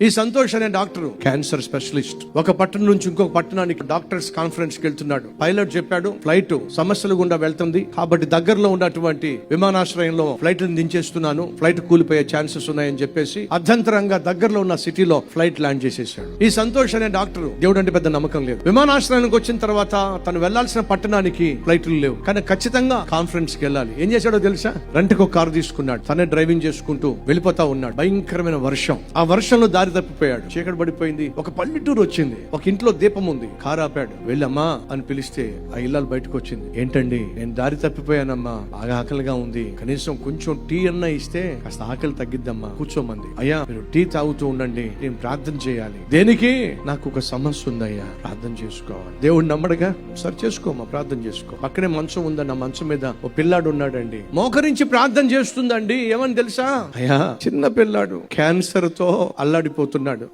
ఈ సంతోష్ అనే doctor cancer specialist ఒక పట్టణం నుంచి ఇంకొక పట్టణానికి డాక్టర్స్ కాన్ఫరెన్స్ కి వెళ్తున్నాడు. పైలట్ చెప్పాడు ఫ్లైట్ సమస్యలు గుండా వెళ్తుంది కాబట్టి దగ్గరలో ఉన్నటువంటి విమానాశ్రయంలో ఫ్లైట్ దించేస్తున్నాను, ఫ్లైట్ కూలిపోయే ఛాన్సెస్ ఉన్నాయని చెప్పేసి అర్ధంతరంగా దగ్గరలో ఉన్న సిటీలో ఫ్లైట్ ల్యాండ్ చేసేసాడు. ఈ సంతోష్ అనే డాక్టర్ దేవుడు అంటే పెద్ద నమ్మకం లేదు. విమానాశ్రయానికి వచ్చిన తర్వాత తను వెళ్లాల్సిన పట్టణానికి ఫ్లైట్లు లేవు, కానీ ఖచ్చితంగా కాన్ఫరెన్స్ కి వెళ్ళాలి. ఏం చేశాడో తెలుసా? రెంట్కి ఒక కారు తీసుకున్నాడు, తనే డ్రైవింగ్ చేసుకుంటూ వెళ్ళిపోతా ఉన్నాడు. భయంకరమైన వర్షం, ఆ వర్షంలో దారి తప్పిపోయాడు. చీకటి పడిపోయింది. ఒక పల్లెటూరు వచ్చింది, ఒక ఇంట్లో దీపం ఉంది. కారు ఆపాడు, వెళ్ళమ్మా అని పిలిస్తే ఆ ఇల్లాలు బయటకు వచ్చింది. ఏంటండి, నేను దారి తప్పిపోయానమ్మా, బాగా ఆకలిగా ఉంది, కనీసం కొంచెం టీ అన్నా ఇస్తే కాస్త ఆకలి తగ్గిద్దమ్మా, కూర్చోమంది. అయ్యా మీరు టీ తాగుతూ ఉండండి, నేను ప్రార్థన చేయాలి. దేనికి? నాకు ఒక సమస్య ఉందయ్యా, ప్రార్థన చేసుకోవాలి. దేవుడు నమ్మడుగా, సరి చేసుకోమా, ప్రార్థన చేసుకో. పక్కనే మంచం ఉందండి, ఆ మంచం మీద ఓ పిల్లాడు ఉన్నాడండి, మోకరించి ప్రార్థన చేస్తుందండి. ఏమని తెలుసా? అయ్యా చిన్న పిల్లాడు క్యాన్సర్ తో అల్లాడిపోతున్నాడు,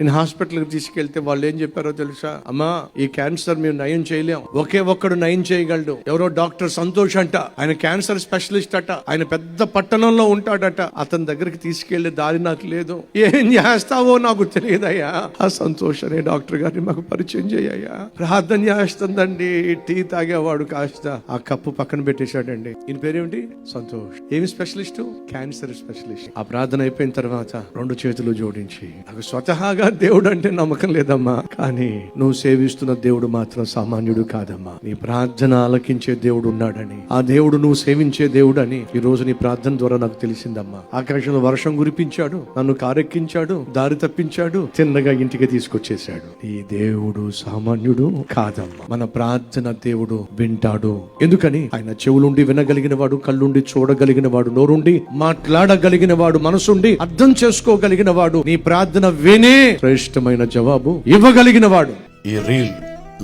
నేను హాస్పిటల్ కి తీసుకెళ్తే వాళ్ళు ఏం చెప్పారో తెలుసా? అమ్మా ఈ క్యాన్సర్ మేము నయం చేయలేం, ఒకే ఒక్కడు నయం చేయగలడు. ఎవరో డాక్టర్ సంతోష్ అంట, ఆయన క్యాన్సర్ స్పెషలిస్ట్ అట, ఆయన పెద్ద పట్టణంలో ఉంటాడట, అతని దగ్గరికి తీసుకెళ్లే దారి నాకు లేదు. ఏం చేస్తావో నాకు తెలియదయ్యా, ఆ సంతోష్ అనే డాక్టర్ గారిని మాకు పరిచయం చేయ్యా. ప్రార్థన చేస్తుందండి. టీ తాగేవాడు కాస్త ఆ కప్పు పక్కన పెట్టేశాడండి. ఈయన పేరేమిటి? సంతోష్. ఏమి స్పెషలిస్ట్? Cancer specialist. ఆ ప్రార్థన అయిపోయిన తర్వాత రెండు చేతులు జోడించి, నాకు స్వతహాగా దేవుడు అంటే నమ్మకం లేదమ్మా, కానీ నువ్వు సేవిస్తున్న దేవుడు మాత్రం సామాన్యుడు కాదమ్మా, నీ ప్రార్థన ఆలకించే దేవుడు ఉన్నాడని, ఆ దేవుడు నువ్వు సేవించే దేవుడు అని ఈ రోజు నీ ప్రార్థన ద్వారా నాకు తెలిసిందమ్మా. ఆకాశంలో వర్షం కురిపించాడు, నన్ను కారెక్కించాడు, దారి తప్పించాడు, తిన్నగా ఇంటికి తీసుకొచ్చేశాడు. ఈ దేవుడు సామాన్యుడు కాదమ్మా. మన ప్రార్థన దేవుడు వింటాడు. ఎందుకని? ఆయన చెవులుండి వినగలిగిన వాడు, కళ్ళుండి చూడగలిగిన వాడు, నోరుండి మాట్లాడగలిగిన వాడు, మనసుండి అర్థం చేసుకోగలిగిన వాడు, నీ ప్రార్థన వినే శ్రేష్టమైన జవాబు ఇవ్వగలిగిన వాడు. ఈ రీల్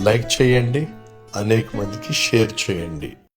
లైక్ చేయండి, అనేక మందికి షేర్ చేయండి.